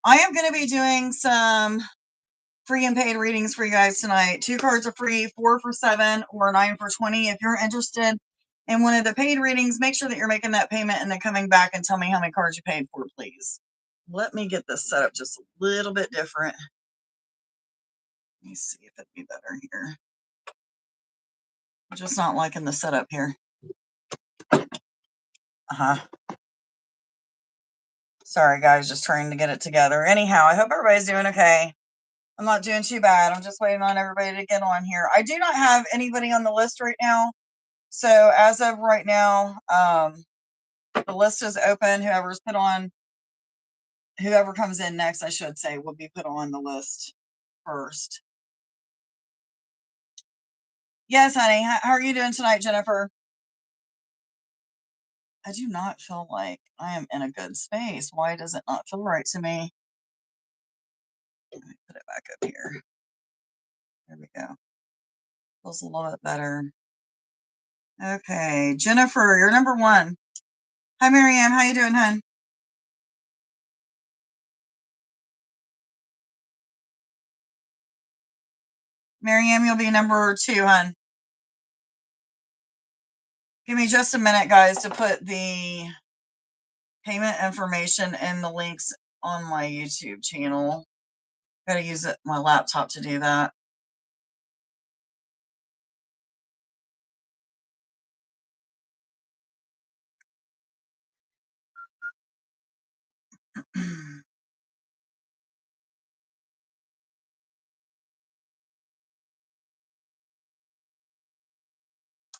I am going to be doing some free and paid readings for you guys tonight. 2 cards are free, 4 for 7 or 9 for 20. If you're interested in one of the paid readings, make sure that you're making that payment and then coming back and tell me how many cards you paid for, please. Let me get this set up just a little bit different. Let me see if it'd be better here. I'm just not liking the setup here. Sorry, guys, just trying to get it together. Anyhow, I hope everybody's doing okay. I'm not doing too bad. I'm just waiting on everybody to get on here. I do not have anybody on the list right now. So as of right now, the list is open. Whoever comes in next, I should say, will be put on the list first. Yes, honey. How are you doing tonight, Jennifer? I do not feel like I am in a good space. Why does it not feel right to me? Let me put it back up here. There we go. Feels a little bit better. Okay, Jennifer, you're number 1. Hi, Marianne. How you doing, hon? Marianne, you'll be number 2, hon. Give me just a minute, guys, to put the payment information and the links on my YouTube channel. Gotta use my laptop to do that.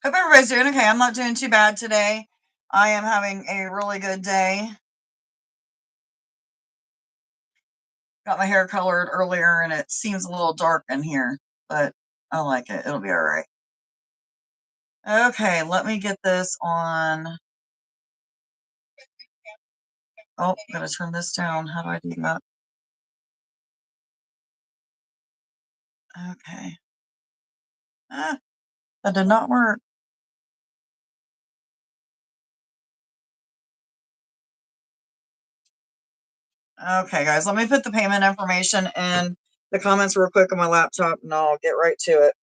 Hope everybody's doing okay. I'm not doing too bad today. I am having a really good day. Got my hair colored earlier and it seems a little dark in here, but I like it. It'll be all right. Okay, let me get this on. Oh, gotta turn this down. How do I do that? Okay. That did not work. Okay, guys, let me put the payment information in the comments real quick on my laptop and I'll get right to it.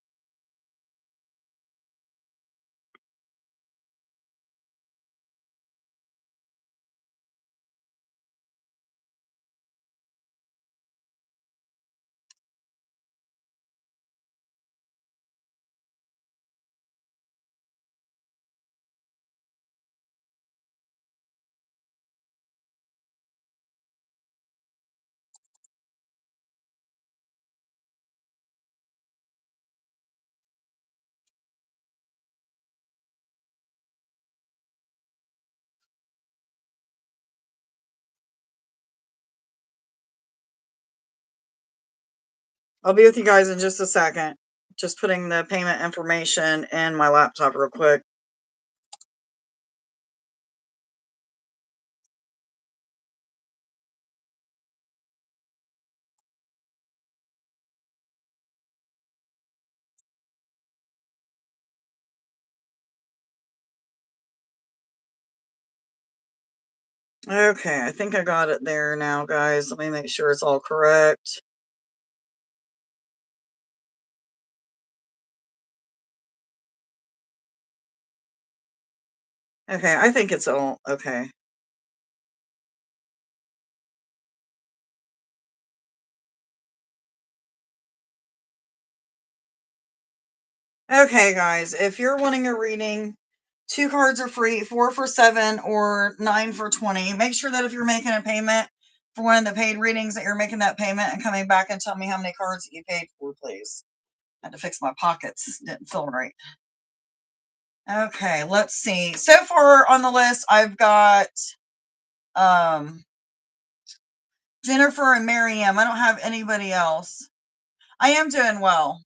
I'll be with you guys in just a second. Just putting the payment information in my laptop real quick. Okay, I think I got it there now, guys. Let me make sure it's all correct. Okay, I think it's all okay. Okay, guys, if you're wanting a reading, 2 cards are free, 4 for 7 or 9 for 20. Make sure that if you're making a payment for one of the paid readings that you're making that payment and coming back and tell me how many cards that you paid for, please. I had to fix my pockets. Didn't feel right. Okay, let's see. So far on the list, I've got Jennifer and Maryam. I don't have anybody else. I am doing well.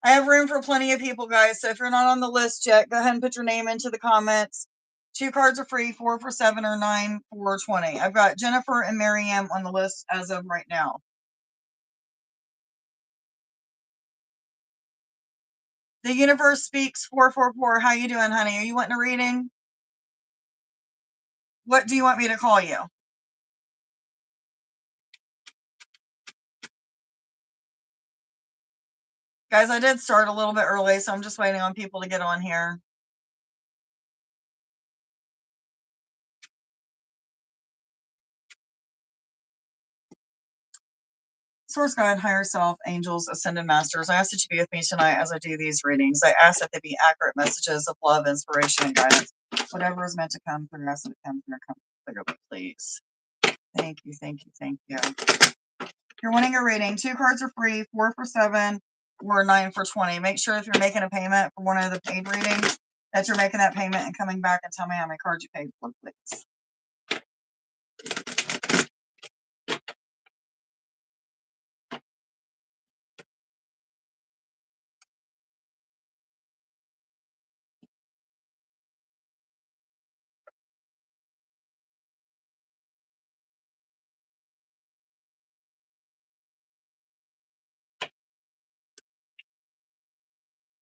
I have room for plenty of people, guys. So if you're not on the list yet, go ahead and put your name into the comments. 2 cards are free, 4 for 7 or 9 for 20. I've got Jennifer and Maryam on the list as of right now. The universe speaks 444. How you doing, honey? Are you wanting a reading? What do you want me to call you? Guys, I did start a little bit early, so I'm just waiting on people to get on here. Source God, higher self, angels, ascended masters, I ask that you be with me tonight as I do these readings. I ask that they be accurate messages of love, inspiration, and guidance. Whatever is meant to come through us, it come through, come clearly, please. Thank you, thank you, thank you. If you're wanting a reading, 2 cards are free, 4 for 7, or 9 for 20. Make sure if you're making a payment for one of the paid readings, that you're making that payment and coming back and tell me how many cards you paid for, please.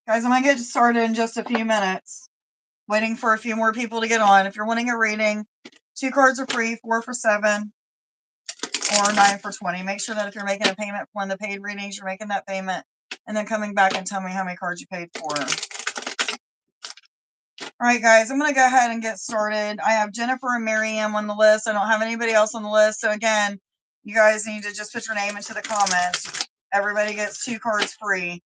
Guys, I'm going to get started in just a few minutes. Waiting for a few more people to get on. If you're wanting a reading, 2 cards are free, 4 for 7, or 9 for 20. Make sure that if you're making a payment for one of the paid readings, you're making that payment and then coming back and tell me how many cards you paid for. All right, guys, I'm going to go ahead and get started. I have Jennifer and Mary Ann on the list. I don't have anybody else on the list. So again, you guys need to just put your name into the comments. Everybody gets 2 cards free.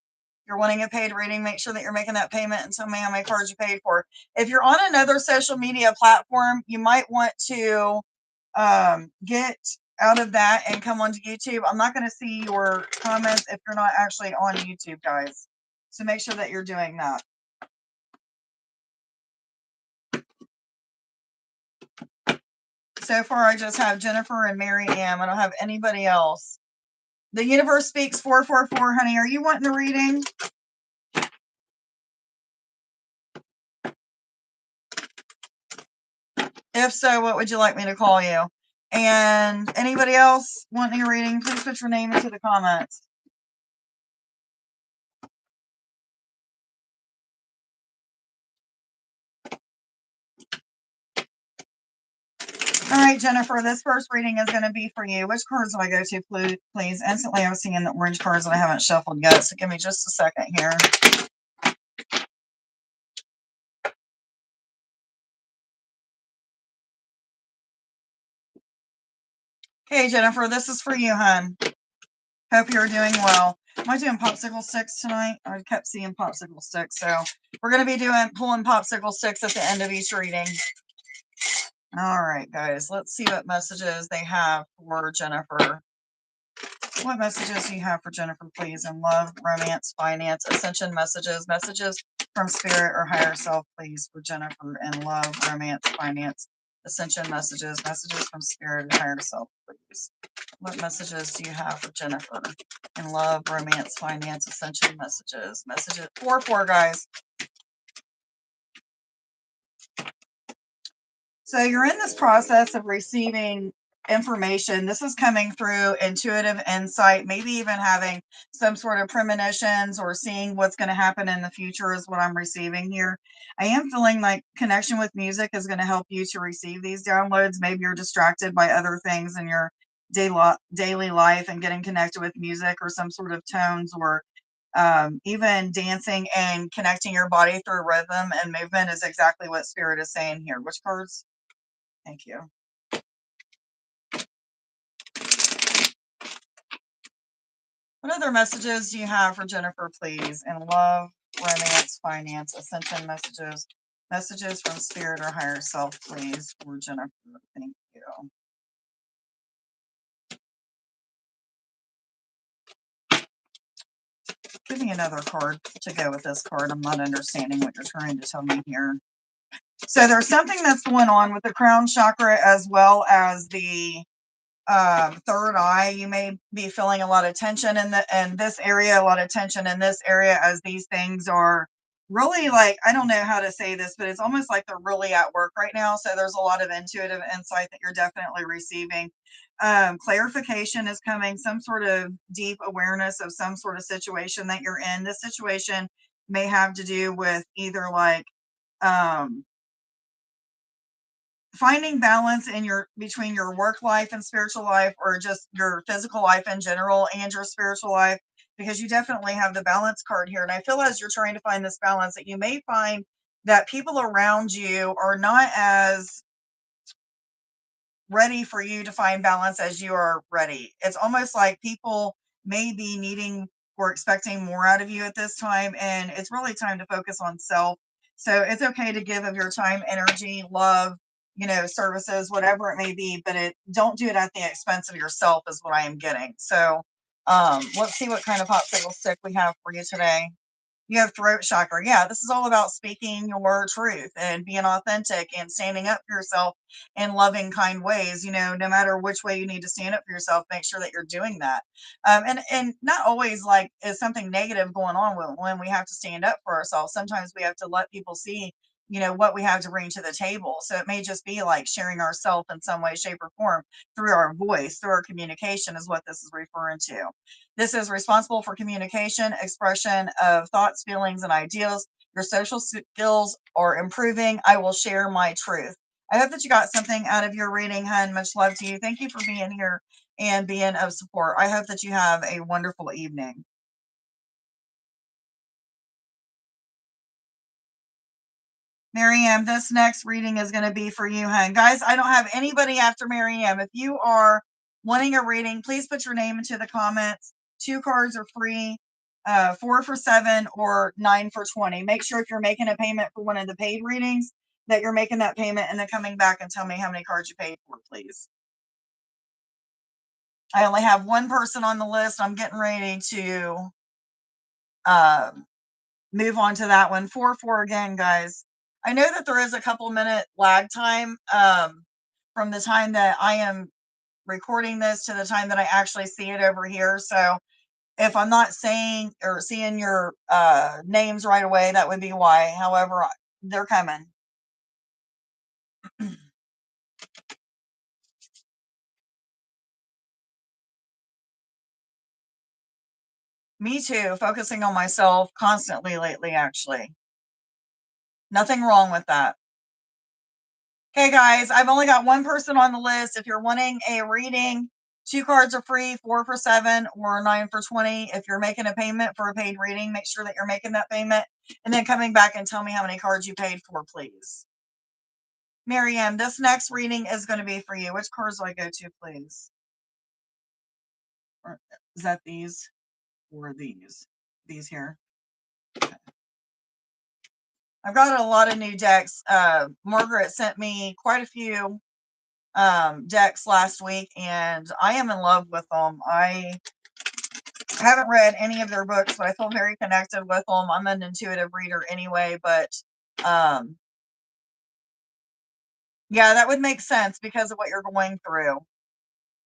If you're wanting a paid reading, make sure that you're making that payment and tell me how many cards you paid for. If you're on another social media platform, you might want to get out of that and come onto YouTube. I'm not going to see your comments if you're not actually on YouTube, guys. So make sure that you're doing that. So far, I just have Jennifer and Mary Ann. I don't have anybody else. The universe speaks 444, honey. Are you wanting a reading? If so, what would you like me to call you? And anybody else wanting a reading, please put your name into the comments. All right, Jennifer, this first reading is going to be for you. Which cards do I go to, please? Instantly, I was seeing the orange cards that I haven't shuffled yet, so give me just a second here. Okay, Jennifer, this is for you, hon. Hope you're doing well. Am I doing popsicle sticks tonight? I kept seeing popsicle sticks, so we're going to be pulling popsicle sticks at the end of each reading. All right, guys, let's see what messages they have for Jennifer. What messages do you have for Jennifer, please? In love, romance, finance, ascension messages, messages from spirit or higher self, please, for Jennifer. In love, romance, finance, ascension messages, messages from spirit or higher self, please. What messages do you have for Jennifer? In love, romance, finance, ascension messages, messages. 4-4, guys. So you're in this process of receiving information. This is coming through intuitive insight, maybe even having some sort of premonitions or seeing what's going to happen in the future is what I'm receiving here. I am feeling like connection with music is going to help you to receive these downloads. Maybe you're distracted by other things in your daily life, and getting connected with music or some sort of tones, or even dancing and connecting your body through rhythm and movement is exactly what Spirit is saying here. Which cards? Thank you. What other messages do you have for Jennifer, please? In love, romance, finance, ascension messages, messages from spirit or higher self, please, for Jennifer. Thank you. Give me another card to go with this card. I'm not understanding what you're trying to tell me here. So there's something that's going on with the crown chakra as well as the third eye. You may be feeling a lot of tension in this area, a lot of tension in this area, as these things are really, like, I don't know how to say this, but it's almost like they're really at work right now. So there's a lot of intuitive insight that you're definitely receiving. Clarification is coming, some sort of deep awareness of some sort of situation that you're in. This situation may have to do with either like finding balance in between your work life and spiritual life, or just your physical life in general and your spiritual life. because you definitely have the balance card here. And I feel as you're trying to find this balance that you may find that people around you are not as ready for you to find balance as you are ready. It's almost like people may be needing or expecting more out of you at this time, and it's really time to focus on self. So it's okay to give of your time, energy, love, services, whatever it may be, but don't do it at the expense of yourself is what I am getting. So let's see what kind of popsicle stick we have for you today. You have throat chakra. Yeah, this is all about speaking your truth and being authentic and standing up for yourself in loving, kind ways. No matter which way you need to stand up for yourself, make sure that you're doing that. And not always like is something negative going on when we have to stand up for ourselves. Sometimes we have to let people see, what we have to bring to the table. So it may just be like sharing ourselves in some way, shape, or form through our voice, through our communication is what this is referring to. This is responsible for communication, expression of thoughts, feelings, and ideals. Your social skills are improving. I will share my truth. I hope that you got something out of your reading, hun. Much love to you. Thank you for being here and being of support. I hope that you have a wonderful evening. Maryam, this next reading is going to be for you, hun. Guys, I don't have anybody after Maryam. If you are wanting a reading, please put your name into the comments. 2 cards are free, 4 for 7 or 9 for 20. Make sure if you're making a payment for one of the paid readings that you're making that payment and then coming back and tell me how many cards you paid for, please. I only have one person on the list. I'm getting ready to move on to that one. 4 again, guys. I know that there is a couple minute lag time from the time that I am recording this to the time that I actually see it over here. So if I'm not saying or seeing your names right away, that would be why. However, they're coming. Me too, focusing on myself constantly lately, actually. Nothing wrong with that. Okay, guys, I've only got one person on the list. If you're wanting a reading, 2 cards are free, 4 for 7 or 9 for 20. If you're making a payment for a paid reading, make sure that you're making that payment and then coming back and tell me how many cards you paid for, please. Maryam, this next reading is going to be for you. Which cards do I go to, please? Or is that these or these? These here. Okay. I've got a lot of new decks. Margaret sent me quite a few decks last week, and I am in love with them. I haven't read any of their books, but I feel very connected with them. I'm an intuitive reader anyway, but yeah, that would make sense because of what you're going through.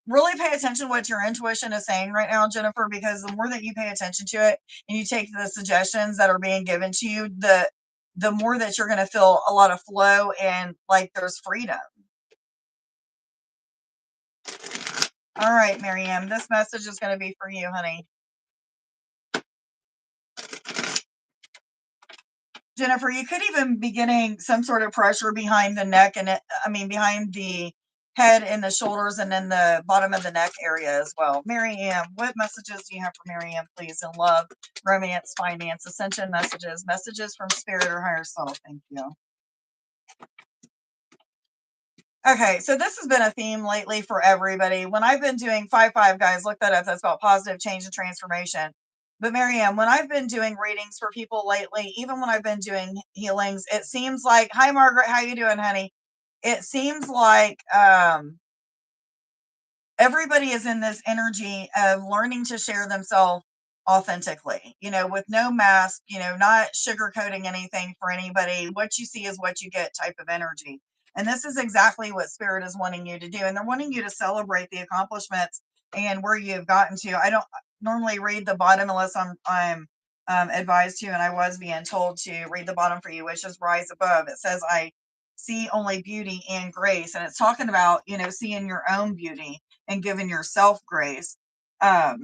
Really pay attention to what your intuition is saying right now, Jennifer, because the more that you pay attention to it and you take the suggestions that are being given to you, the more that you're going to feel a lot of flow and like there's freedom. All right, Maryam, this message is going to be for you, honey. Jennifer, you could even be getting some sort of pressure behind the neck and behind the head and the shoulders and then the bottom of the neck area as well. Maryam, what messages do you have for Maryam, please? In love, romance, finance, ascension messages from spirit or higher self. Thank you. Okay, so this has been a theme lately for everybody. When I've been doing 5-5, guys, look that up. That's about positive change and transformation. But Maryam, when I've been doing readings for people lately, even when I've been doing healings, it seems like, hi, Margaret, how you doing, honey? It seems like everybody is in this energy of learning to share themselves authentically, with no mask, not sugarcoating anything for anybody. What you see is what you get type of energy. And this is exactly what spirit is wanting you to do. And they're wanting you to celebrate the accomplishments and where you've gotten to. I don't normally read the bottom unless I'm advised to, and I was being told to read the bottom for you, which is rise above. It says, I see only beauty and grace. And it's talking about, seeing your own beauty and giving yourself grace. There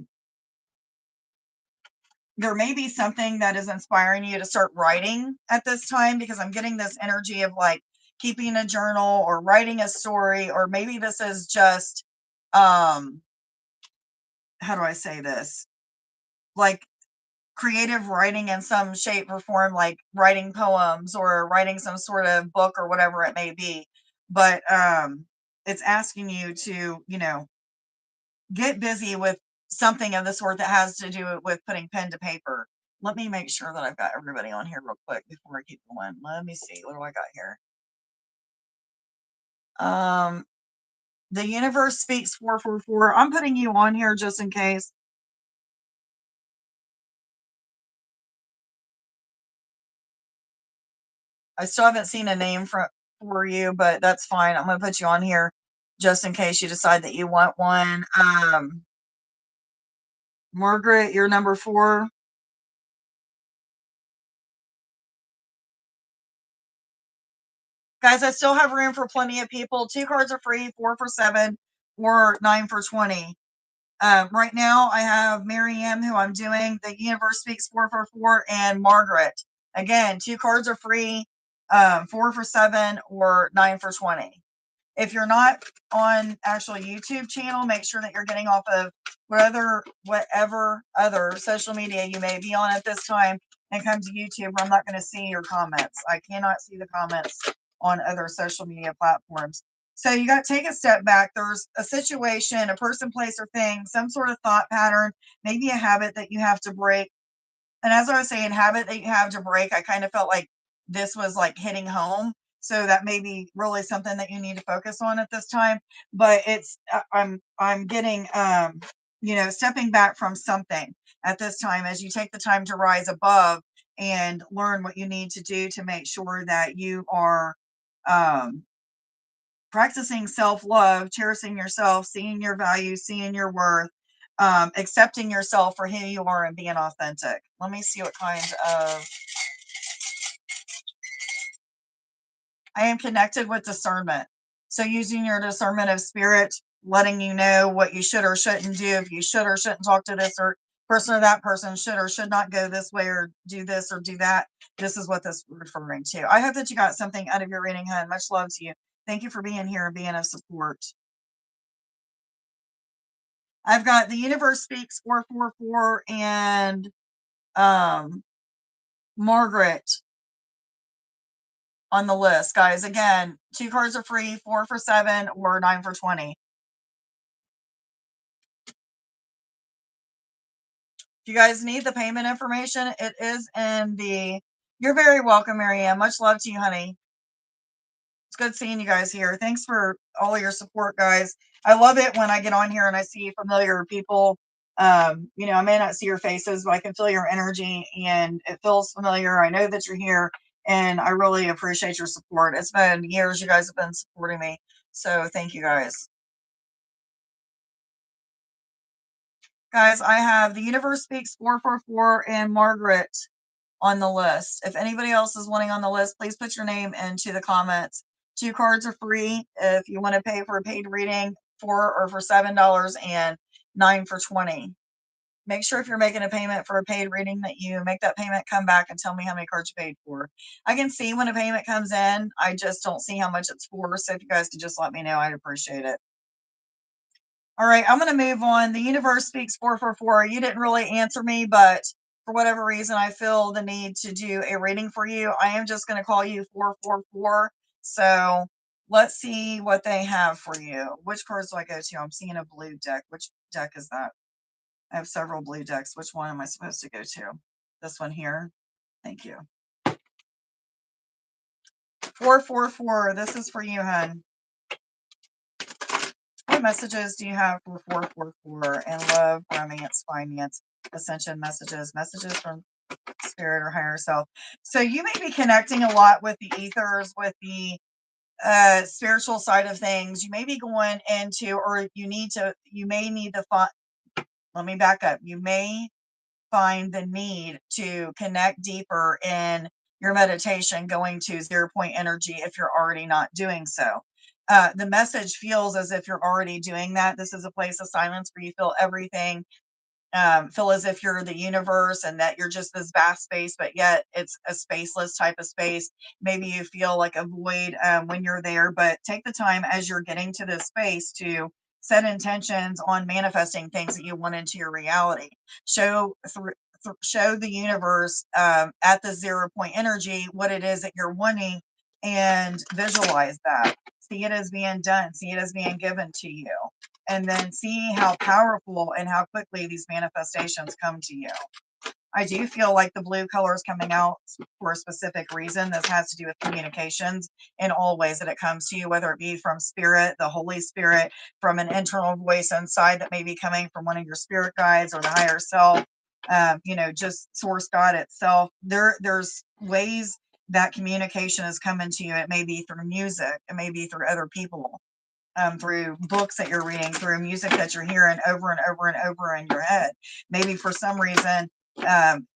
may be something that is inspiring you to start writing at this time, because I'm getting this energy of like keeping a journal or writing a story, or maybe this is just, how do I say this? like creative writing in some shape or form, like writing poems or writing some sort of book or whatever it may be. But it's asking you to, get busy with something of the sort that has to do with putting pen to paper. Let me make sure that I've got everybody on here real quick before I keep going. Let me see. What do I got here? The universe speaks 444. I'm putting you on here just in case. I still haven't seen a name for you, but that's fine. I'm going to put you on here just in case you decide that you want one. Margaret, you're number 4. Guys, I still have room for plenty of people. 2 cards are free, 4 for 7, or 9 for 20. Right now, I have Mary M, who I'm doing. The universe speaks 444, and Margaret. Again, 2 cards are free, 4 for 7, or 9 for 20. If you're not on actual YouTube channel, make sure that you're getting off of whatever other social media you may be on at this time and come to YouTube, where I'm not going to see your comments. I cannot see the comments on other social media platforms. So you got to take a step back. There's a situation, a person, place, or thing, some sort of thought pattern, maybe a habit that you have to break. And as I was saying, habit that you have to break, I kind of felt like this was like hitting home. So that may be really something that you need to focus on at this time. But it's I'm getting stepping back from something at this time as you take the time to rise above and learn what you need to do to make sure that you are um, practicing self-love, cherishing yourself, seeing your value, seeing your worth, accepting yourself for who you are and being authentic. Let me see what kind of I am connected with discernment. So using your discernment of spirit, letting you know what you should or shouldn't do, if you should or shouldn't talk to this or person or that person, should or should not go this way or do this or do that. This is what this is referring to. I hope that you got something out of your reading, hun. Much love to you. Thank you for being here and being of support. I've got the universe speaks 444 and Margaret on the list, guys. Again, 2 cards are free, 4 for 7 or 9 for 20. If you guys need the payment information, it is in the. You're very welcome, Marianne. Much love to you, honey. It's good seeing you guys here. Thanks for all of your support, guys. I love it when I get on here and I see familiar people. I may not see your faces, but I can feel your energy and it feels familiar. I know that you're here and I really appreciate your support. It's been years you guys have been supporting me. So thank you guys. Guys, I have the universe speaks 444 and Margaret on the list. If anybody else is wanting on the list, please put your name into the comments. 2 cards are free if you want to pay for a paid reading, 4 or for $7 and 9 for 20. Make sure if you're making a payment for a paid reading that you make that payment, come back and tell me how many cards you paid for. I can see when a payment comes in. I just don't see how much it's for. So if you guys could just let me know, I'd appreciate it. All right, I'm going to move on. The universe speaks 444. You didn't really answer me, but for whatever reason, I feel the need to do a reading for you. I am just going to call you 444. So let's see what they have for you. Which cards do I go to? I'm seeing a blue deck. Which deck is that? I have several blue decks. Which one am I supposed to go to? This one here. Thank you. 444. This is for you, hun. What messages do you have for 444 in love, romance, finance, ascension messages, messages from spirit or higher self? So you may be connecting a lot with the ethers, with the spiritual side of things. You may be going into, or you may need to find, let me back up. You may find the need to connect deeper in your meditation, going to 0 point energy if you're already not doing so. The message feels as if you're already doing that. This is a place of silence where you feel everything, feel as if you're the universe and that you're just this vast space, but yet it's a spaceless type of space. Maybe you feel like a void when you're there, but take the time as you're getting to this space to set intentions on manifesting things that you want into your reality. Show the universe at the 0 point energy what it is that you're wanting, and visualize that. See it as being done. See it as being given to you. And then see how powerful and how quickly these manifestations come to you. I do feel like the blue color is coming out for a specific reason. This has to do with communications in all ways that it comes to you, whether it be from spirit, the Holy Spirit, from an internal voice inside that may be coming from one of your spirit guides or the higher self, just source God itself. There's ways that communication is coming to you. It may be through music. It may be through other people. Through books that you're reading, through music that you're hearing over and over and over in your head. Maybe for some reason,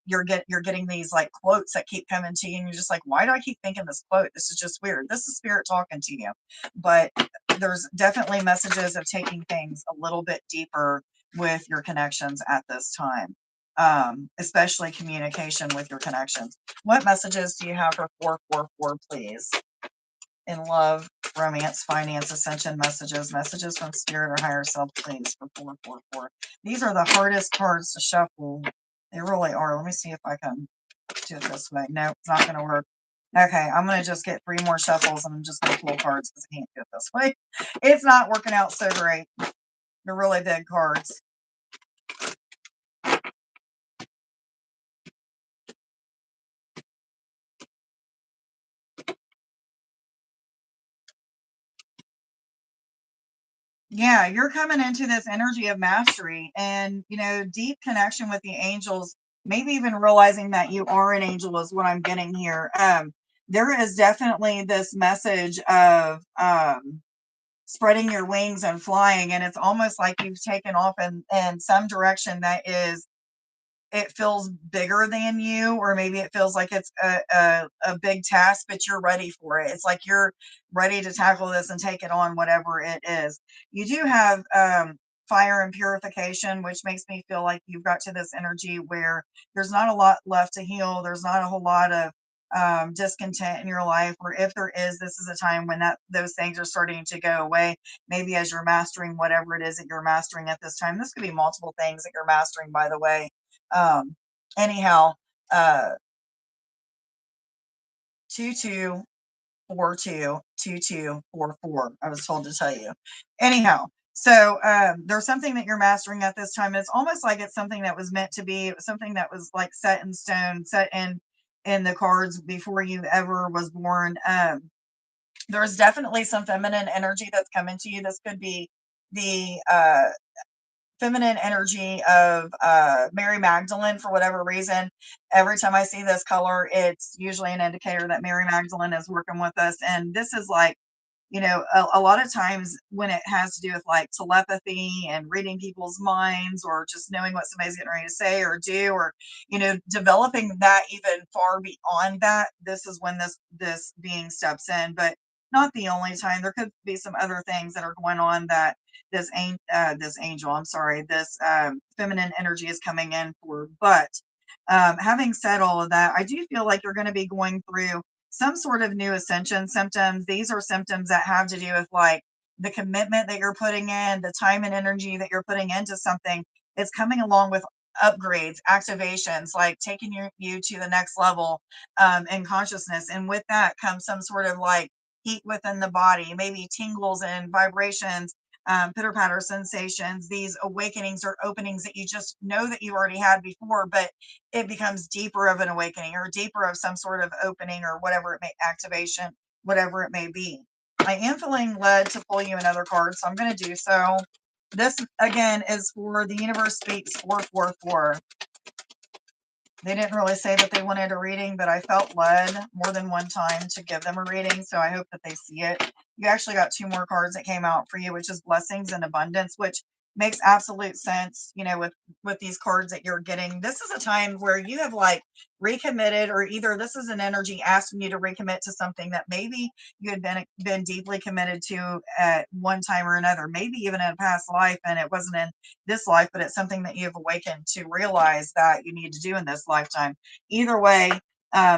you're getting these like quotes that keep coming to you, and you're just like, why do I keep thinking this quote? This is just weird. This is spirit talking to you. But there's definitely messages of taking things a little bit deeper with your connections at this time. Especially communication with your connections. What messages do you have for 444, please? In love, romance, finance, ascension messages from spirit or higher self, please, for 444. These are the hardest cards to shuffle. They really are. Let me see if I can do it this way. No, it's not going to work. Okay, I'm going to just get 3 more shuffles, and I'm just going to pull cards because I can't do it this way. It's not working out so great. They're really big cards. Yeah, you're coming into this energy of mastery and, deep connection with the angels, maybe even realizing that you are an angel is what I'm getting here. There is definitely this message of spreading your wings and flying, and it's almost like you've taken off in some direction that is, it feels bigger than you, or maybe it feels like it's a big task, but you're ready for it. It's like you're ready to tackle this and take it on, whatever it is. You do have fire and purification, which makes me feel like you've got to this energy where there's not a lot left to heal. There's not a whole lot of discontent in your life, or if there is, this is a time when those things are starting to go away. Maybe as you're mastering whatever it is that you're mastering at this time. This could be multiple things that you're mastering, by the way. Um, anyhow, uh, 22422244. I was told to tell you. Anyhow, so there's something that you're mastering at this time. It's almost like it's something that was meant to be. It was something that was like set in stone, set in the cards before you ever was born. There's definitely some feminine energy that's coming to you. This could be the feminine energy of Mary Magdalene for whatever reason. Every time I see this color, it's usually an indicator that Mary Magdalene is working with us. And this is like, a lot of times when it has to do with like telepathy and reading people's minds, or just knowing what somebody's getting ready to say or do, or, developing that even far beyond that, this is when this being steps in. But not the only time. There could be some other things that are going on that this angel, I'm sorry, this feminine energy is coming in for. But having said all of that, I do feel like you're going to be going through some sort of new ascension symptoms. These are symptoms that have to do with like the commitment that you're putting in, the time and energy that you're putting into something. It's coming along with upgrades, activations, like taking you to the next level in consciousness. And with that comes some sort of like heat within the body, maybe tingles and vibrations, pitter patter sensations, these awakenings or openings that you just know that you already had before, but it becomes deeper of an awakening or deeper of some sort of opening or whatever it may activation, whatever it may be. I am feeling led to pull you another card, so I'm going to do so. This again is for the Universe Speaks 444. They didn't really say that they wanted a reading, but I felt led more than one time to give them a reading, so I hope that they see it. You actually got 2 more cards that came out for you, which is blessings and abundance, which makes absolute sense, with these cards that you're getting. This is a time where you have like recommitted, or either this is an energy asking you to recommit to something that maybe you had been deeply committed to at one time or another, maybe even in a past life, and it wasn't in this life, but it's something that you've awakened to realize that you need to do in this lifetime. Either way,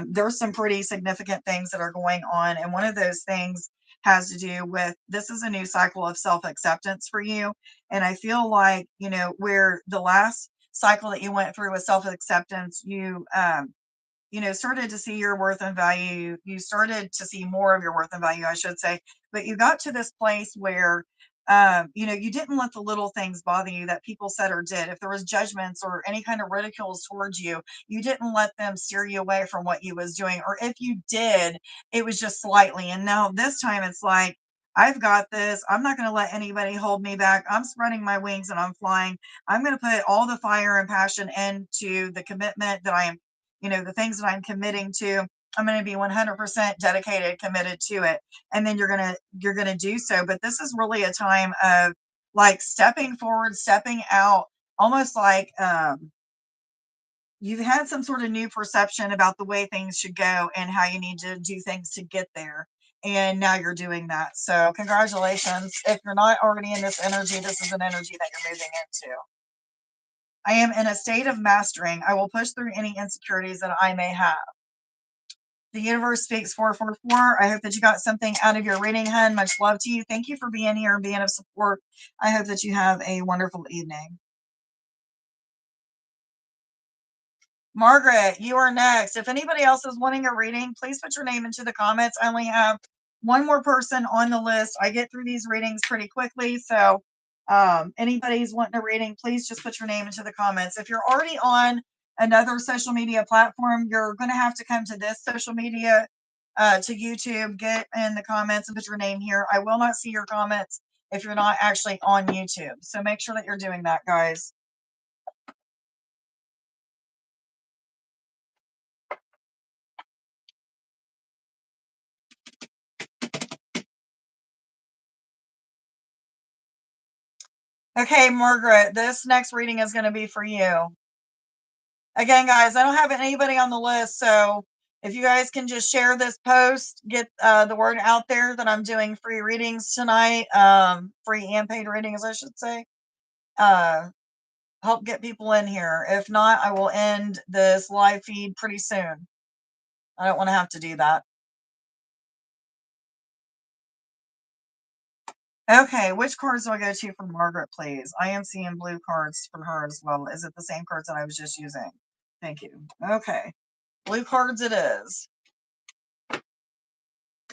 there's some pretty significant things that are going on, and one of those things has to do with, this is a new cycle of self-acceptance for you. And I feel like, you know, where the last cycle that you went through with self-acceptance, you know, started to see your worth and value. You started to see more of your worth and value, I should say. But you got to this place where, you know, you didn't let the little things bother you that people said or did. If there was judgments or any kind of ridicules towards you, you didn't let them steer you away from what you was doing. Or if you did, it was just slightly. And now this time it's like, I've got this. I'm not going to let anybody hold me back. I'm spreading my wings and I'm flying. I'm going to put all the fire and passion into the commitment that I am, you know, the things that I'm committing to. I'm going to be 100% dedicated, committed to it. And then you're going to do so. But this is really a time of like stepping forward, stepping out, almost like, you've had some sort of new perception about the way things should go and how you need to do things to get there. And now you're doing that. So congratulations. If you're not already in this energy, this is an energy that you're moving into. I am in a state of mastering. I will push through any insecurities that I may have. The universe speaks 444. I hope that you got something out of your reading, hun. Much love to you. Thank you for being here and being of support. I hope that you have a wonderful evening. Margaret, you are next. If anybody else is wanting a reading, please put your name into the comments. I only have one more person on the list. I get through these readings pretty quickly. So anybody's wanting a reading, please just put your name into the comments. If you're already on another social media platform, you're going to have to come to this social media, to YouTube, get in the comments and put your name here. I will not see your comments if you're not actually on YouTube. So make sure that you're doing that, guys. Okay, Margaret, this next reading is going to be for you. Again, guys, I don't have anybody on the list, so if you guys can just share this post, get the word out there that I'm doing free readings tonight, free and paid readings, I should say. Help get people in here. If not, I will end this live feed pretty soon. I don't want to have to do that. Okay, which cards do I go to for Margaret, please? I am seeing blue cards for her as well. Is it the same cards that I was just using? Thank you. Okay, blue cards it is.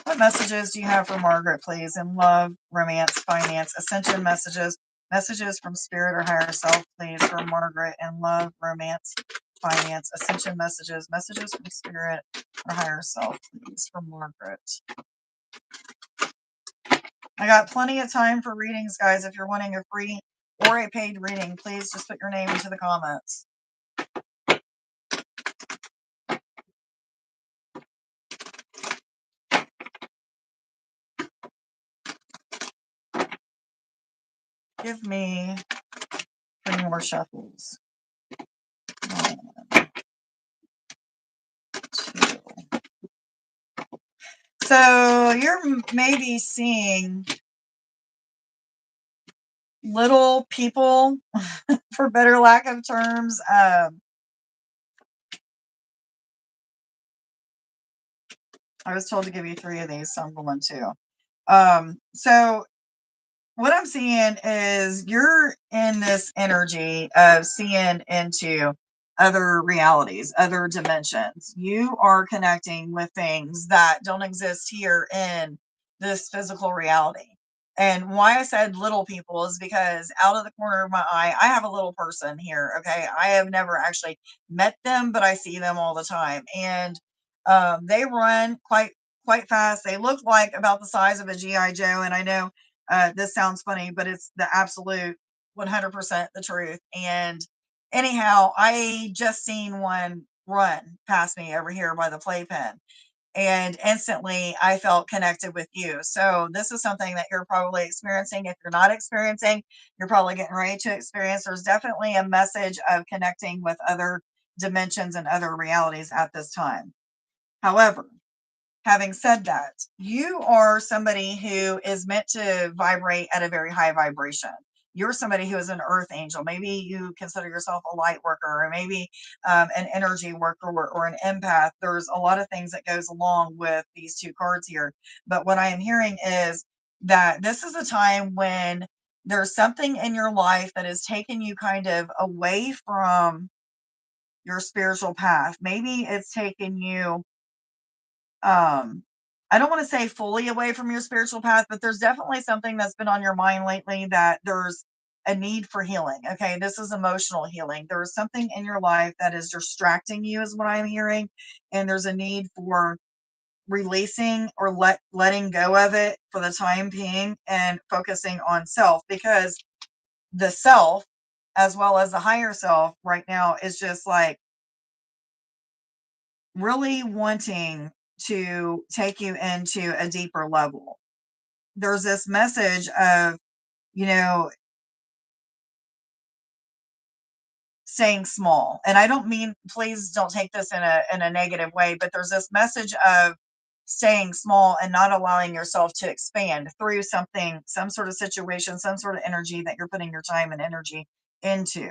What messages do you have for Margaret, please? In love, romance, finance, ascension messages, messages from spirit or higher self, please, for Margaret. In love, romance, finance, ascension messages, messages from spirit or higher self, please, for Margaret. I got plenty of time for readings, guys. If you're wanting a free or a paid reading, please just put your name into the comments. Give me 3 more shuffles. 1, 2. So you're maybe seeing little people, for better lack of terms. I was told to give you 3 of these, so I'm going to. So what I'm seeing is you're in this energy of seeing into other realities, other dimensions. You are connecting with things that don't exist here in this physical reality. And why I said little people is because out of the corner of my eye, I have a little person here. Okay. I have never actually met them, but I see them all the time. And they run quite fast. They look like about the size of a GI Joe. And I know this sounds funny, but it's the absolute 100% the truth. And anyhow, I just seen one run past me over here by the playpen. And instantly I felt connected with you. So this is something that you're probably experiencing. If you're not experiencing, you're probably getting ready to experience. There's definitely a message of connecting with other dimensions and other realities at this time. However, having said that, you are somebody who is meant to vibrate at a very high vibration. you're somebody who is an earth angel. Maybe you consider yourself a light worker, or maybe an energy worker, or an empath. There's a lot of things that goes along with these two cards here. But what I am hearing is that this is a time when there's something in your life that has taken you kind of away from your spiritual path. Maybe it's taken you, I don't want to say fully away from your spiritual path, but there's definitely something that's been on your mind lately that there's a need for healing. Okay, this is emotional healing. There's something in your life that is distracting you, is what I'm hearing, and there's a need for releasing or letting go of it for the time being and focusing on self, because the self, as well as the higher self right now, is just like really wanting to take you into a deeper level. There's this message of, you know, staying small. And I don't mean, please don't take this in a negative way, but there's this message of staying small and not allowing yourself to expand through something, some sort of situation, some sort of energy that you're putting your time and energy into.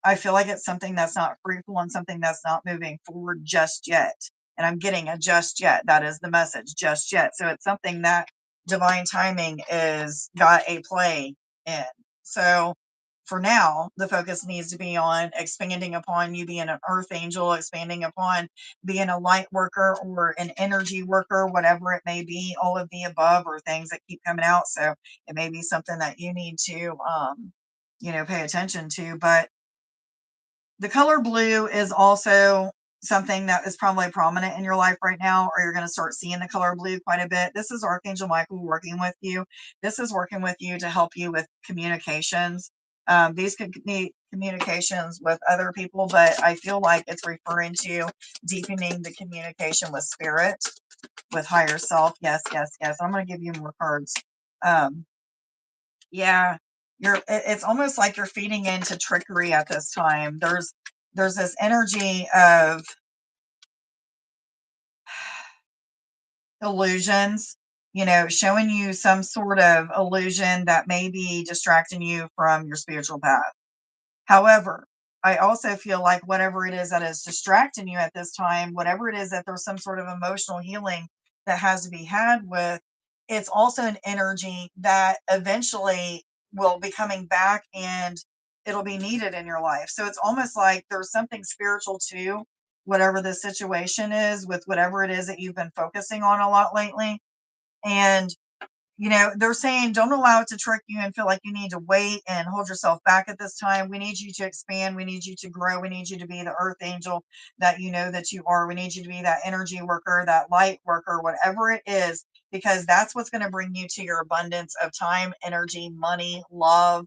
I feel like it's something that's not fruitful and something that's not moving forward just yet. And I'm getting a just yet. That is the message, just yet. So it's something that divine timing is got a play in. So for now, the focus needs to be on expanding upon you being an earth angel, expanding upon being a light worker or an energy worker, whatever it may be, all of the above, or things that keep coming out. So it may be something that you need to, pay attention to. But the color blue is also something that is probably prominent in your life right now, or you're going to start seeing the color blue quite a bit. This is Archangel Michael working with you. This is working with you to help you with communications. These could be communications with other people, but I feel like it's referring to deepening the communication with spirit, with higher self. Yes, yes, yes. I'm going to give you more cards. Um, yeah, it's almost like you're feeding into trickery at this time. There's this energy of illusions, showing you some sort of illusion that may be distracting you from your spiritual path. However, I also feel like whatever it is that is distracting you at this time, whatever it is that there's some sort of emotional healing that has to be had with, it's also an energy that eventually will be coming back and it'll be needed in your life. So it's almost like there's something spiritual to whatever the situation is with whatever it is that you've been focusing on a lot lately. And they're saying don't allow it to trick you and feel like you need to wait and hold yourself back at this time. We need you to expand. We need you to grow. We need you to be the earth angel that you know that you are. We need you to be that energy worker, that light worker, whatever it is, because that's what's going to bring you to your abundance of time, energy, money, love,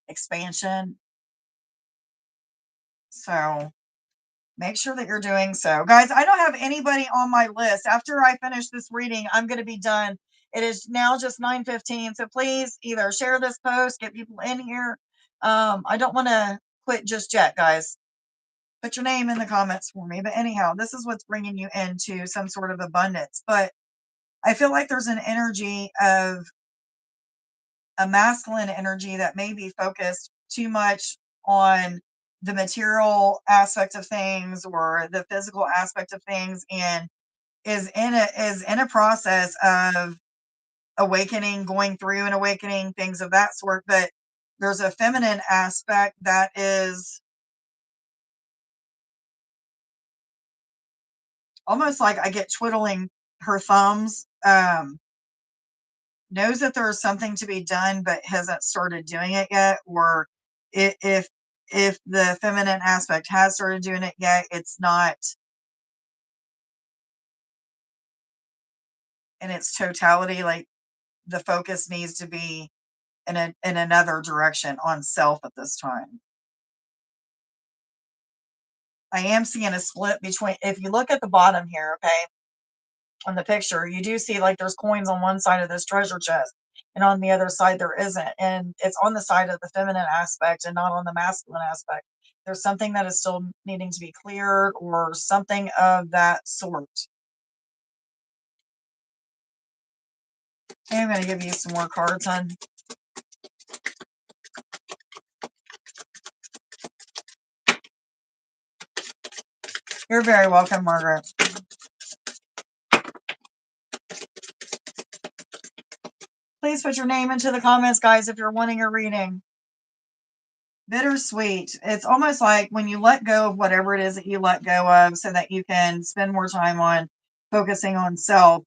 expansion. So make sure that you're doing so. Guys, I don't have anybody on my list. After I finish this reading, I'm going to be done. It is now just 9:15. So please either share this post, get people in here. I don't want to quit just yet, guys. Put your name in the comments for me. But anyhow, this is what's bringing you into some sort of abundance. But I feel like there's an energy of a masculine energy that may be focused too much on the material aspect of things or the physical aspect of things, and is in a process of awakening, going through an awakening, things of that sort. But there's a feminine aspect that is almost like I get twiddling her thumbs, knows that there is something to be done but hasn't started doing it yet, or if the feminine aspect has started doing it yet, it's not in its totality. Like the focus needs to be in another direction on self at this time. I am seeing a split between, if you look at the bottom here, okay, on the picture, you do see like there's coins on one side of this treasure chest, and on the other side there isn't. And it's on the side of the feminine aspect and not on the masculine aspect. There's something that is still needing to be cleared or something of that sort. Okay, I'm going to give you some more cards, hon. You're very welcome, Margaret. Please put your name into the comments, guys, if you're wanting a reading. Bittersweet. It's almost like when you let go of whatever it is that you let go of so that you can spend more time on focusing on self,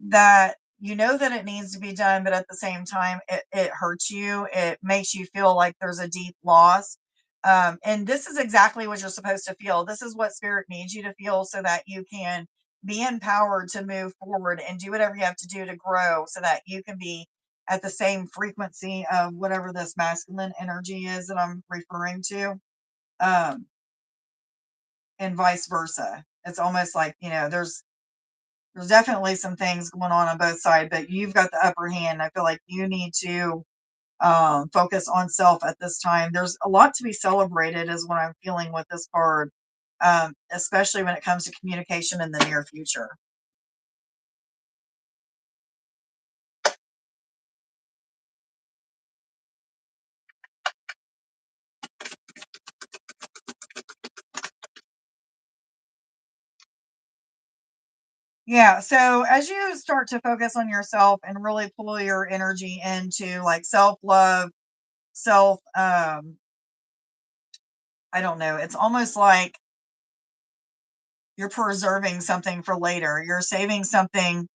that you know that it needs to be done, but at the same time, it hurts you. It makes you feel like there's a deep loss. And this is exactly what you're supposed to feel. This is what spirit needs you to feel so that you can be empowered to move forward and do whatever you have to do to grow so that you can be at the same frequency of whatever this masculine energy is that I'm referring to, um, and vice versa. It's almost like, there's definitely some things going on both sides, but you've got the upper hand. I feel like you need to focus on self at this time. There's a lot to be celebrated, is what I'm feeling with this card, especially when it comes to communication in the near future. Yeah, so as you start to focus on yourself and really pull your energy into like self-love, self I don't know, it's almost like you're preserving something for later. You're saving something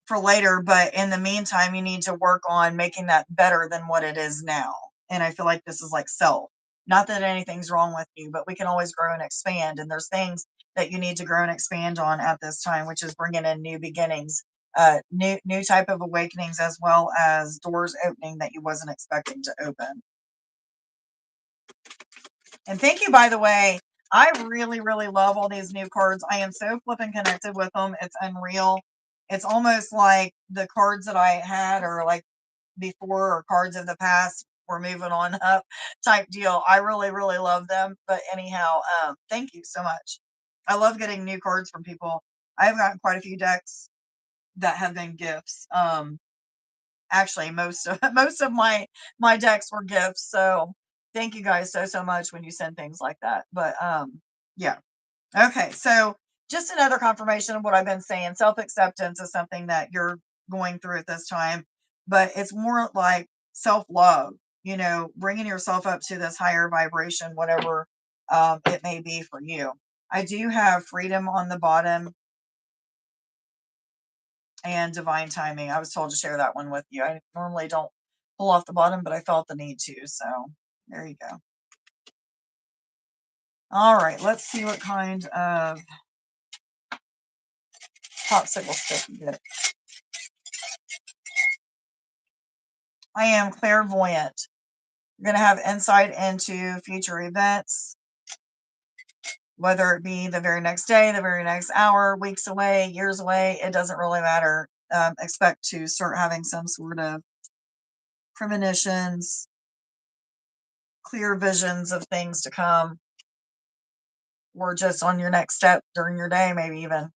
for later, but in the meantime, you need to work on making that better than what it is now. And I feel like this is like self. Not that anything's wrong with you, but we can always grow and expand. And there's things that you need to grow and expand on at this time, which is bringing in new beginnings, new type of awakenings, as well as doors opening that you wasn't expecting to open. And thank you, by the way. I really, really love all these new cards. I am so flipping connected with them. It's unreal. It's almost like the cards that I had or like before or cards of the past were moving on up type deal. I really, really love them. But anyhow, thank you so much. I love getting new cards from people. I've gotten quite a few decks that have been gifts. Actually, most of most of my decks were gifts. So thank you guys so much when you send things like that. But yeah. Okay, so just another confirmation of what I've been saying. Self-acceptance is something that you're going through at this time, but it's more like self-love, bringing yourself up to this higher vibration, whatever it may be for you. I do have freedom on the bottom and divine timing. I was told to share that one with you. I normally don't pull off the bottom, but I felt the need to. So there you go. All right, let's see what kind of popsicle stick you get. I am clairvoyant. You're going to have insight into future events, whether it be the very next day, the very next hour, weeks away, years away. It doesn't really matter. Expect to start having some sort of premonitions, clear visions of things to come, or just on your next step during your day, maybe even.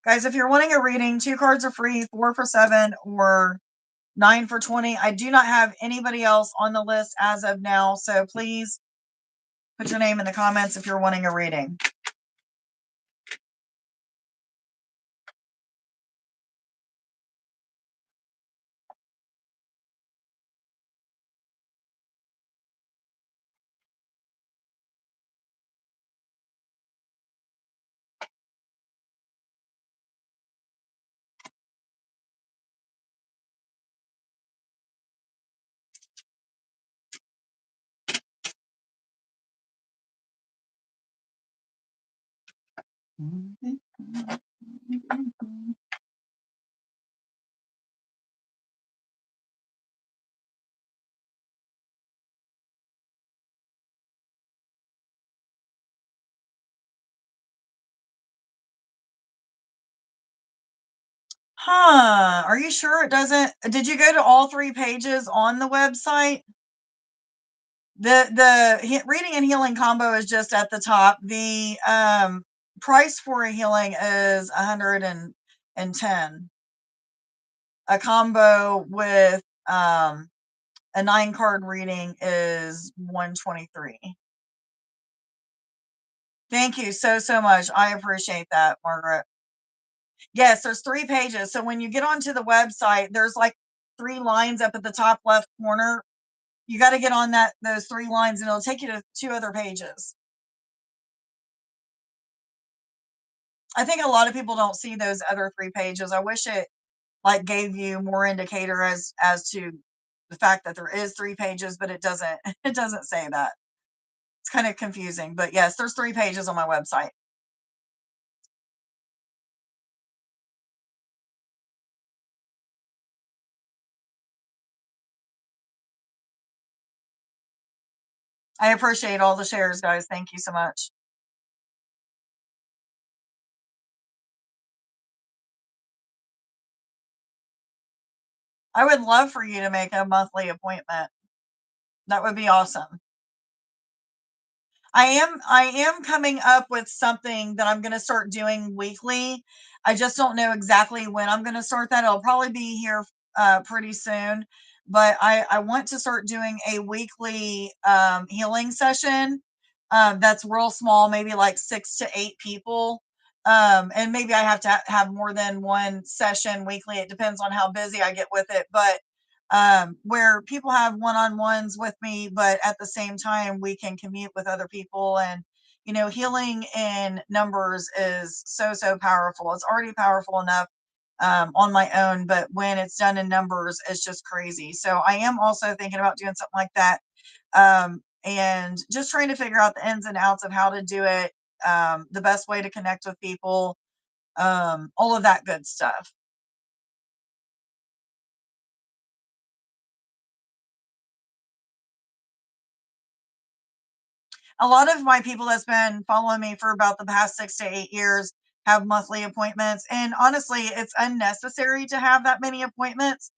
Guys, if you're wanting a reading, 2 cards are free, 4 for 7 or 9 for 20. I do not have anybody else on the list as of now, so please put your name in the comments if you're wanting a reading. Huh, are you sure it doesn't? Did you go to all 3 pages on the website? The reading and healing combo is just at the top. The price for a healing is 110. A combo with A 9-card reading is $123. Thank you so much. I appreciate that, Margaret. Yes, there's 3 pages. So when you get onto the website, there's like 3 lines up at the top left corner. You got to get on those 3 lines and it'll take you to 2 other pages. I think a lot of people don't see those other 3 pages. I wish it like gave you more indicator as to the fact that there is 3 pages, but it doesn't it doesn't say that. It's kind of confusing, but yes, there's 3 pages on my website. I appreciate all the shares, guys. Thank you so much. I would love for you to make a monthly appointment. That would be awesome. I am coming up with something that I'm gonna start doing weekly. I just don't know exactly when I'm gonna start that. It'll probably be here pretty soon. But I want to start doing a weekly healing session that's real small, maybe like 6 to 8 people. And maybe I have to have more than one session weekly. It depends on how busy I get with it. But where people have one-on-ones with me, but at the same time we can commute with other people. And healing in numbers is so powerful. It's already powerful enough on my own, but when it's done in numbers, it's just crazy. So I am also thinking about doing something like that, and just trying to figure out the ins and outs of how to do it, the best way to connect with people, all of that good stuff. A lot of my people that's been following me for about the past 6 to 8 years have monthly appointments. And honestly, it's unnecessary to have that many appointments.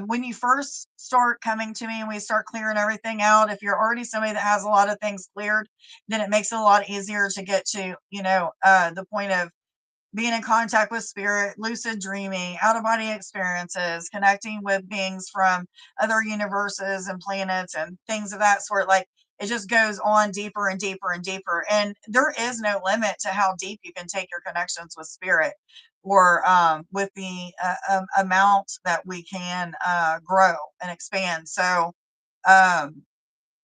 When you first start coming to me and we start clearing everything out, if you're already somebody that has a lot of things cleared, then it makes it a lot easier to get to, the point of being in contact with spirit, lucid dreaming, out of body experiences, connecting with beings from other universes and planets and things of that sort. Like it just goes on deeper and deeper and deeper. And there is no limit to how deep you can take your connections with spirit, or with the amount that we can grow and expand. So, um,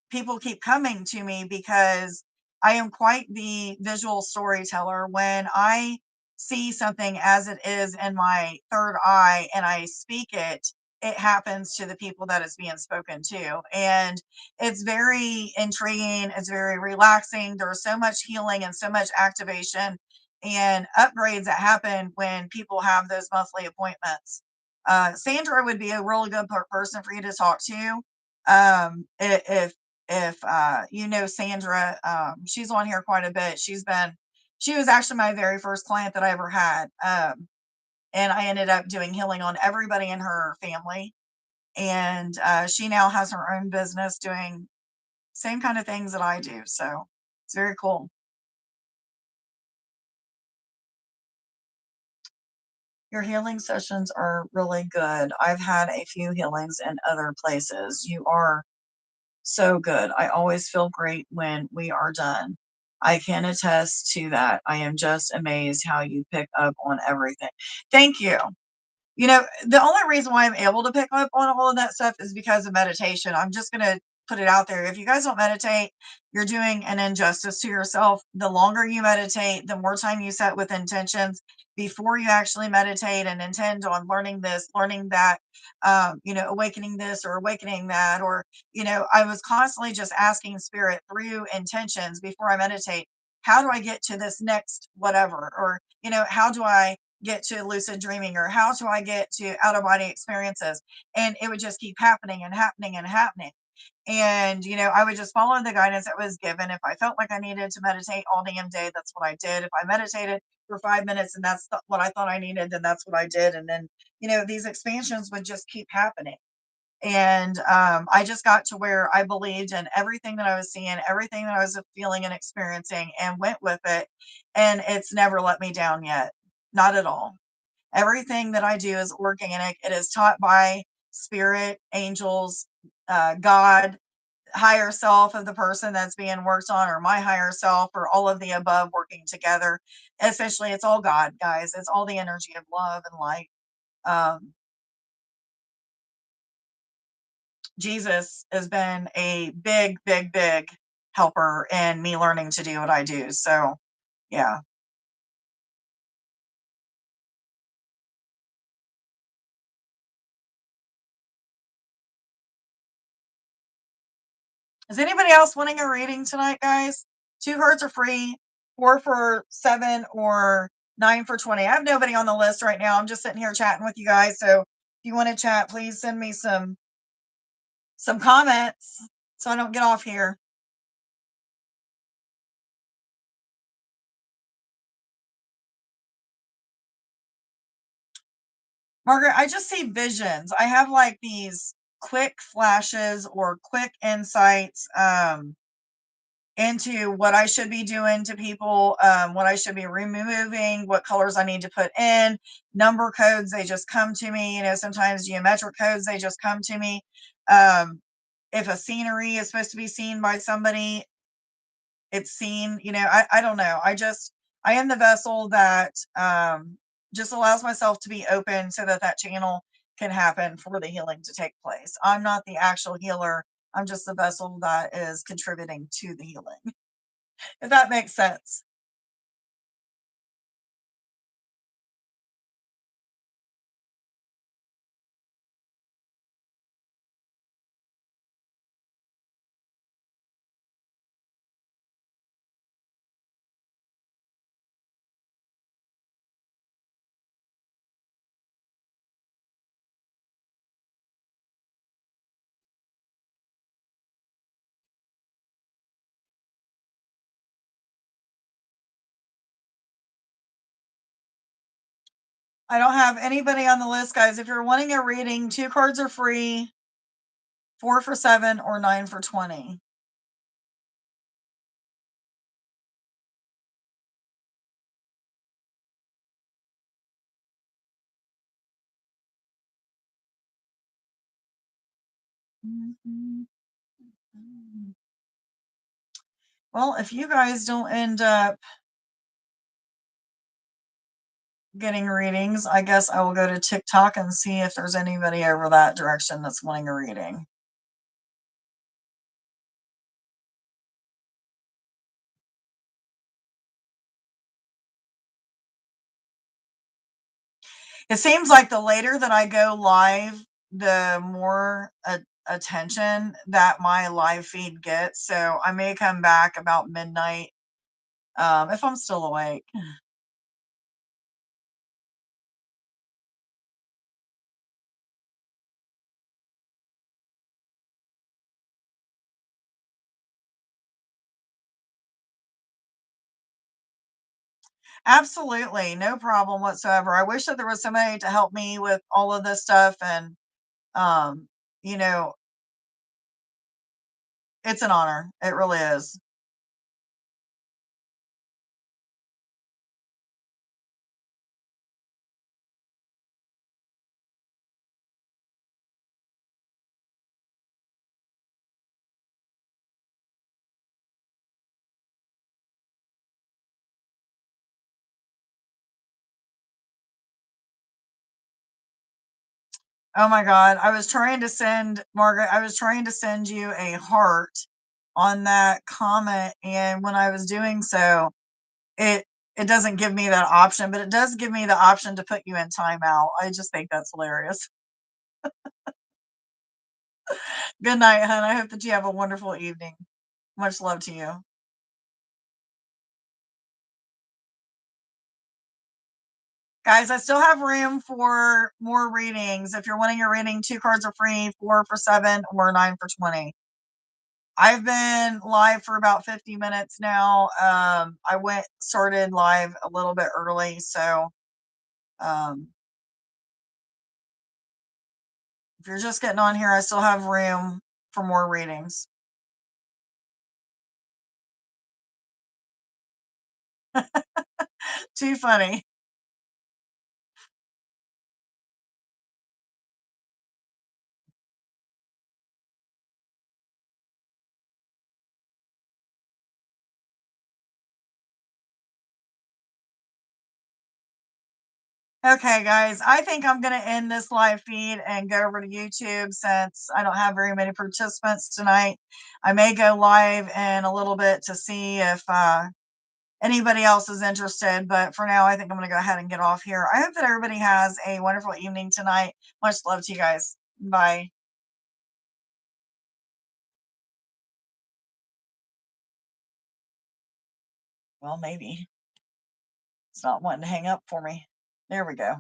people keep coming to me because I am quite the visual storyteller. When I see something as it is in my third eye and I speak it, it happens to the people that it's being spoken to. And it's very intriguing. It's very relaxing. There's so much healing and so much activation and upgrades that happen when people have those monthly appointments. Sandra would be a really good person for you to talk to. If Sandra, she's on here quite a bit. She was actually my very first client that I ever had. And I ended up doing healing on everybody in her family. And she now has her own business doing same kind of things that I do. So it's very cool. Your healing sessions are really good. I've had a few healings in other places. You are so good. I always feel great when we are done. I can attest to that. I am just amazed how you pick up on everything. Thank you. The only reason why I'm able to pick up on all of that stuff is because of meditation. I'm just going to put it out there. If you guys don't meditate, you're doing an injustice to yourself. The longer you meditate, the more time you set with intentions before you actually meditate and intend on learning this, learning that, awakening this or awakening that. Or, I was constantly just asking spirit through intentions before I meditate, how do I get to this next whatever? Or, how do I get to lucid dreaming, or how do I get to out of body experiences? And it would just keep happening and happening and happening. And, I would just follow the guidance that was given. If I felt like I needed to meditate all damn day, that's what I did. If I meditated for 5 minutes and that's what I thought I needed, then that's what I did. And then, these expansions would just keep happening. And I just got to where I believed in everything that I was seeing, everything that I was feeling and experiencing, and went with it. And it's never let me down yet. Not at all. Everything that I do is organic. It is taught by spirit, angels, God, higher self of the person that's being worked on, or my higher self, or all of the above working together. Essentially, it's all God, guys. It's all the energy of love and light. Um, Jesus has been a big, big, big helper in me learning to do what I do. So, yeah. Is anybody else wanting a reading tonight, guys? 2 cards are free, 4 for 7 or 9 for 20. I have nobody on the list right now. I'm just sitting here chatting with you guys. So if you want to chat, please send me some comments so I don't get off here. Margaret, I just see visions. I have like these quick flashes or quick insights into what I should be doing to people, what I should be removing, what colors I need to put in, number codes, they just come to me. You know, sometimes geometric codes, they just come to me. If a scenery is supposed to be seen by somebody, it's seen. You know, I don't know. I am the vessel that just allows myself to be open so that that channel can happen for the healing to take place. I'm not the actual healer. I'm just the vessel that is contributing to the healing, if that makes sense. I don't have anybody on the list, guys. If you're wanting a reading, 2 cards are free, 4 for 7 or 9 for 20. Well, if you guys don't end up getting readings, I guess I will go to TikTok and see if there's anybody over that direction that's wanting a reading. It seems like the later that I go live, the more attention that my live feed gets. So I may come back about midnight if I'm still awake. Absolutely, no problem whatsoever. I wish that there was somebody to help me with all of this stuff, and um, you know, it's an honor. It really is. Oh my God, I was trying to send Margaret. I was trying to send you a heart on that comment, and when I was doing so, it it doesn't give me that option, but it does give me the option to put you in timeout. I just think that's hilarious. Good night, hon. I hope that you have a wonderful evening. Much love to you. Guys, I still have room for more readings. If you're wanting a reading, 2 cards are free, 4 for 7 or 9 for 20. I've been live for about 50 minutes now. I started live a little bit early, so um, if you're just getting on here, I still have room for more readings. Too funny. Okay, guys, I think I'm going to end this live feed and go over to YouTube since I don't have very many participants tonight. I may go live in a little bit to see if anybody else is interested, but for now, I think I'm going to go ahead and get off here. I hope that everybody has a wonderful evening tonight. Much love to you guys. Bye. Well, maybe it's not wanting to hang up for me. There we go.